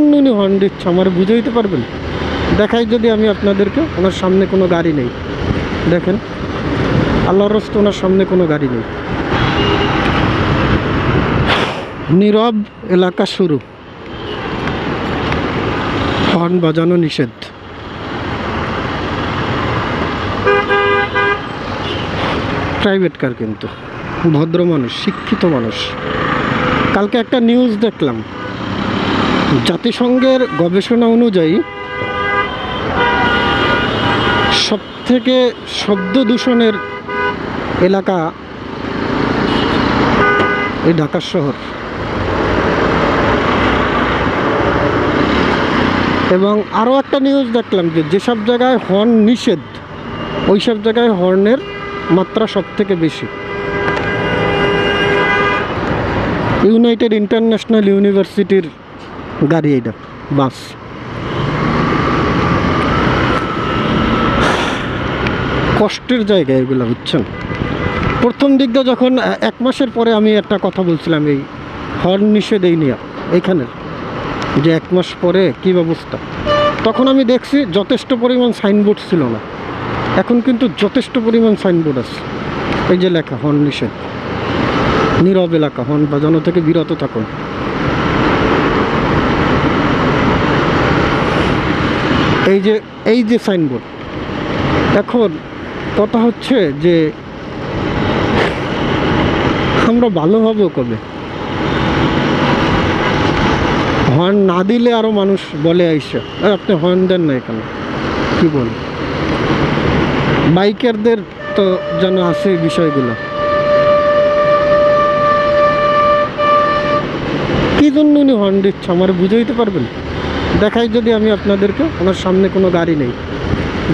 জন্য উনি হর্ন দিচ্ছে আমার বুঝাইতে পারবেন? দেখাই যদি আমি আপনাদেরকে, ওনার সামনে কোনো গাড়ি নেই, দেখেন আল্লাহর রাস্তে ওনার সামনে কোনো গাড়ি নেই। নীরব এলাকা শুরু, হর্ন বাজানো নিষেধ। প্রাইভেট কার, কিন্তু ভদ্র মানুষ, শিক্ষিত মানুষ। কালকে একটা নিউজ দেখলাম, জাতিসংঘের গবেষণা অনুযায়ী সবথেকে শব্দ দূষণের এলাকা এই ঢাকা শহর, এবং আরও একটা নিউজ দেখলাম যে যেসব জায়গায় হর্ন নিষেধ ওই সব জায়গায় হর্নের মাত্রা সব থেকে বেশি। ইউনাইটেড ইন্টারন্যাশনাল ইউনিভার্সিটির গাড়ি, এটা বাস। কষ্টের জায়গা এগুলো, বুঝছেন? প্রথম দিকটা যখন 1 মাসের পরে আমি একটা কথা বলছিলাম এই হর্ন নিষেধ এই নিয়ে, এইখানের যে 1 মাস পরে কী ব্যবস্থা, তখন আমি দেখছি যথেষ্ট পরিমাণ সাইনবোর্ড ছিল না। এখন কিন্তু যথেষ্ট পরিমাণ সাইনবোর্ড আছে, এই যে লেখা হর্ন নিষেধ, নীরব এলাকা, হর্ন বাজানো থেকে বিরত থাকুন। এই যে সাইনবোর্ড। এখন কথা হচ্ছে যে আমরা ভালো হবো কবে? হর্ন না দিলে আরও মানুষ বলে আইসা আপনি হর্ন দেন না এখানে, কি বলেন? বাইকারদের তো যেন আছে বিষয়গুলো। কি জন্য উনি হর্ন দিচ্ছে আমার বুঝাইতে পারবেন? দেখাই যদি আমি আপনাদেরকে, ওনার সামনে কোনো গাড়ি নেই,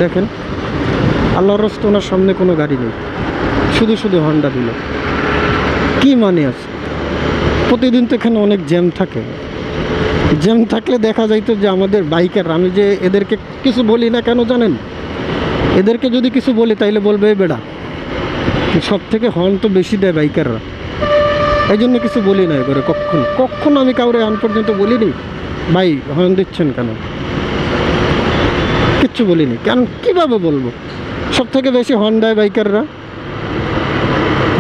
দেখেন আল্লাহর রাস্তে ওনার সামনে কোনো গাড়ি নেই, শুধু শুধু হর্নটা দিল। কি মানে আছে? প্রতিদিন তো এখানে অনেক জ্যাম থাকে, জ্যাম থাকলে দেখা যাইতো যে আমাদের বাইকার, আমি যে এদেরকে কিছু বলি না কেন জানেন? এদেরকে যদি কিছু বলি তাইলে বলবে বেড়া সব থেকে হর্ন তো বেশি দেয় বাইকাররা, এই জন্য কিছু বলি না এবারে। কখন আমি কাউরে আন পর্যন্ত বলিনি ভাই হর্ন দিচ্ছেন কেন, কিচ্ছু বলিনি। কেন, কীভাবে বলবো? সব থেকে বেশি হর্ন দেয় বাইকাররা।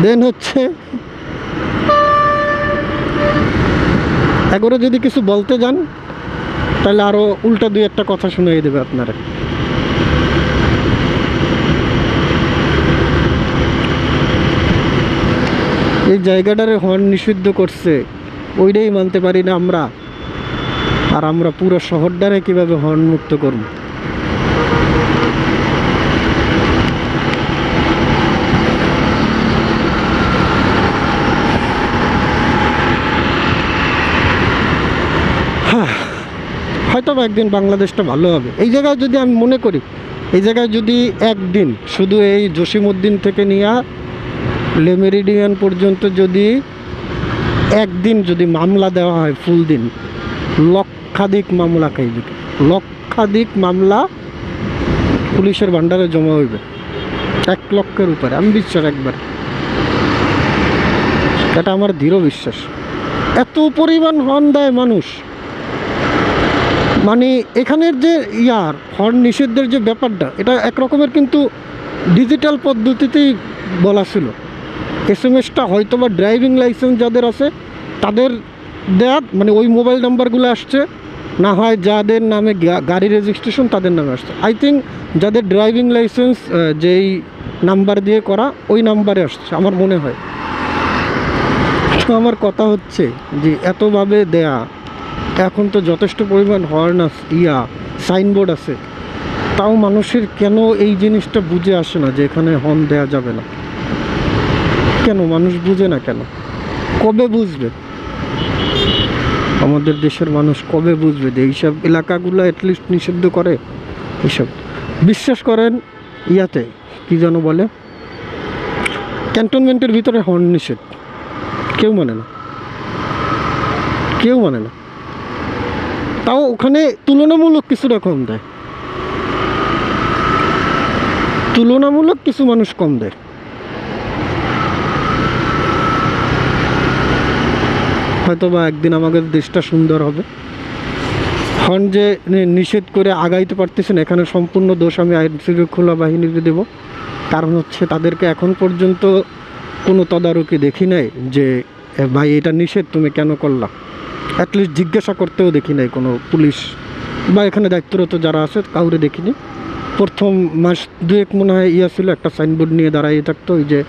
দেন হচ্ছে একবারে যদি কিছু বলতে যান তাহলে আরও উল্টা 2-1টা কথা শুনিয়ে দেবে আপনারা। এই জায়গাটারে হর্ন নিষিদ্ধ করছে, ওইটাই মানতে পারি না আমরা। আর আমরা পুরো শহরটারে কীভাবে হর্ন মুক্ত করব? হয়তো একদিন বাংলাদেশটা ভালো হবে। এই জায়গায় যদি আমি মনে করি, এই জায়গায় যদি একদিন শুধু এই জসিমউদ্দিন থেকে নিয়ে লেমেরিডিয়ান পর্যন্ত যদি একদিন যদি মামলা দেওয়া হয়, ফুল দিন, লক্ষাধিক মামলা খাইবে, লক্ষাধিক মামলা পুলিশের ভান্ডারে জমা হইবে, 1 লক্ষের উপরে। আমি বিশ্বাস একবার, এটা আমার দৃঢ় বিশ্বাস। এত পরিমাণ হর্ন দেয় মানুষ, মানে এখানের যে হর্ন নিষেধের যে ব্যাপারটা, এটা এক রকমের কিন্তু ডিজিটাল পদ্ধতিতেই বলা ছিল। SMS-টা হয়তো বা ড্রাইভিং লাইসেন্স যাদের আছে তাদের দেয়া, মানে ওই মোবাইল নাম্বারগুলো আসছে, না হয় যাদের নামে গাড়ি রেজিস্ট্রেশন তাদের নামে আসছে। আই থিঙ্ক যাদের ড্রাইভিং লাইসেন্স যেই নাম্বার দিয়ে করা ওই নাম্বারে আসছে আমার মনে হয়। তো আমার কথা হচ্ছে যে এতভাবে দেয়া, এখন তো যথেষ্ট পরিমাণ হর্ন সাইনবোর্ড আছে, তাও মানুষের কেন এই জিনিসটা বুঝে আসে না যে এখানে হর্ন দেওয়া যাবে না? কেন মানুষ বুঝে না কেন? কবে বুঝবে? আমাদের দেশের মানুষ কবে বুঝবে যে এইসব এলাকাগুলো অ্যাটলিস্ট নিষিদ্ধ করে? এইসব বিশ্বাস করেন, কি যেন বলে, ক্যান্টনমেন্টের ভিতরে হর্ন নিষেধ, কেউ মানে না, কেউ মানে না। তাও ওখানে তুলনামূলক কিছু রকম দেয়, তুলনামূলক কিছু মানুষ কম দেয়। হয়তো বা একদিন আমাদের দেশটা সুন্দর হবে, হর্ন যে নিষেধ করে আগাইতে পারতেছেন, এখানে সম্পূর্ণ দোষ আমি আইন শৃঙ্খলা বাহিনীকে দেব। কারণ হচ্ছে তাদেরকে এখন পর্যন্ত কোনো তদারকি দেখি নাই যে ভাই এটা নিষেধ, তুমি কেন করলা। অ্যাটলিস্ট জিজ্ঞাসা করতেও দেখি নাই কোনো পুলিশ বা এখানে দায়িত্বরত যারা আছে কাউরে দেখিনি। প্রথম মাস দুয়েক মনে হয় ছিল, একটা সাইনবোর্ড নিয়ে দাঁড়াইয়ে থাকতো ওই যে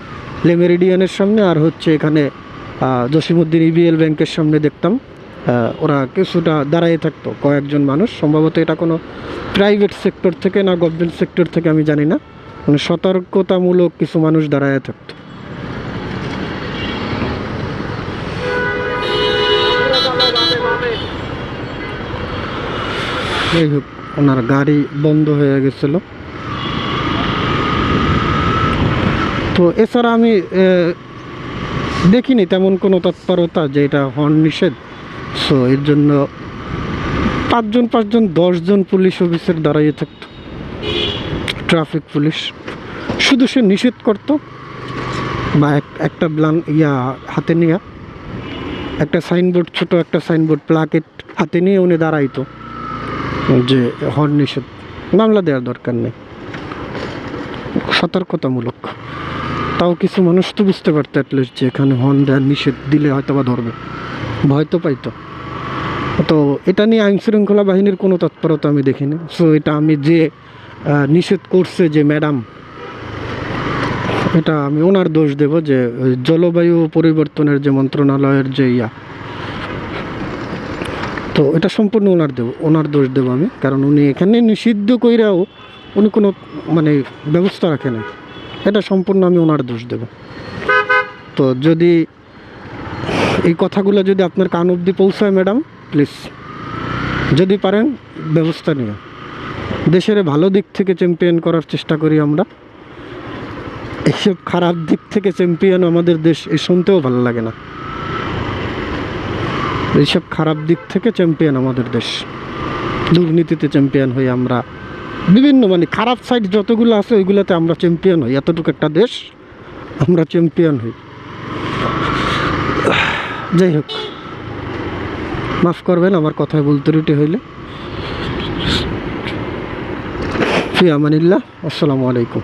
লেমেরিডিয়ানের সামনে, আর হচ্ছে এখানে জসিমউদ্দিন ইবিএল ব্যাংকের সামনে দেখতাম ওরা কিছুটা দাঁড়াইয়ে থাকতো কয়েকজন মানুষ। সম্ভবত এটা কোনো প্রাইভেট সেক্টর থেকে না গভর্নমেন্ট সেক্টর থেকে আমি জানি না, মানে সতর্কতামূলক কিছু মানুষ দাঁড়াইয়ে থাকতো। যাই হোক, ওনার গাড়ি বন্ধ হয়ে গেছিল। তো এছাড়া আমি দেখিনি তেমন কোনো তৎপরতা যে এটা হর্ন নিষেধ। সো এর জন্য 5জন 10জন পুলিশ অফিসার দাঁড়িয়ে থাকতো, ট্রাফিক পুলিশ। শুধু সে নিষেধ করতো বা একটা হাতে নিয়ে একটা সাইনবোর্ড, ছোট একটা সাইনবোর্ড প্লাকেট হাতে নিয়ে উনি দাঁড়াইতো যে হর্ন নিষেধ। মামলা দেওয়ার দরকার নেই, সতর্কতামূলক। তাও কিছু মানুষ তো বুঝতে পারতো অ্যাটলিস্ট যে এখানে হর্ন দেওয়ার নিষেধ দিলে হয়তো বা ধরবে, ভয় তো পাইতো। তো এটা নিয়ে আইন শৃঙ্খলা বাহিনীর কোনো তৎপরতা আমি দেখিনি। সো এটা আমি যে নিষেধ করছে যে ম্যাডাম, এটা আমি ওনার দোষ দেব যে জলবায়ু পরিবর্তনের যে মন্ত্রণালয়ের যে তো এটা সম্পূর্ণ ওনার দোষ দেব আমি। কারণ উনি এখানে নিষিদ্ধ কইরাও উনি কোনো মানে ব্যবস্থা রাখে না, এটা সম্পূর্ণ আমি ওনার দোষ দেব। তো যদি এই কথাগুলো যদি আপনার কান অবধি পৌঁছায় ম্যাডাম, প্লিজ যদি পারেন ব্যবস্থা নিয়ে দেশের ভালো দিক থেকে চ্যাম্পিয়ন করার চেষ্টা করি আমরা। এইসব খারাপ দিক থেকে চ্যাম্পিয়ন আমাদের দেশ শুনতেও ভালো লাগে না। এইসব খারাপ দিক থেকে চ্যাম্পিয়ন আমাদের দেশ, দুর্নীতিতে চ্যাম্পিয়ন হই আমরা, বিভিন্ন মানে খারাপ সাইড যতগুলো আছে ওইগুলোতে আমরা চ্যাম্পিয়ন হই। এতটুকু একটা দেশ, আমরা চ্যাম্পিয়ন হই। যাই হোক, মাফ করবেন আমার কথায় ভুল ত্রুটি হইলে। ফি আমানিল্লাহ, আসসালামু আলাইকুম।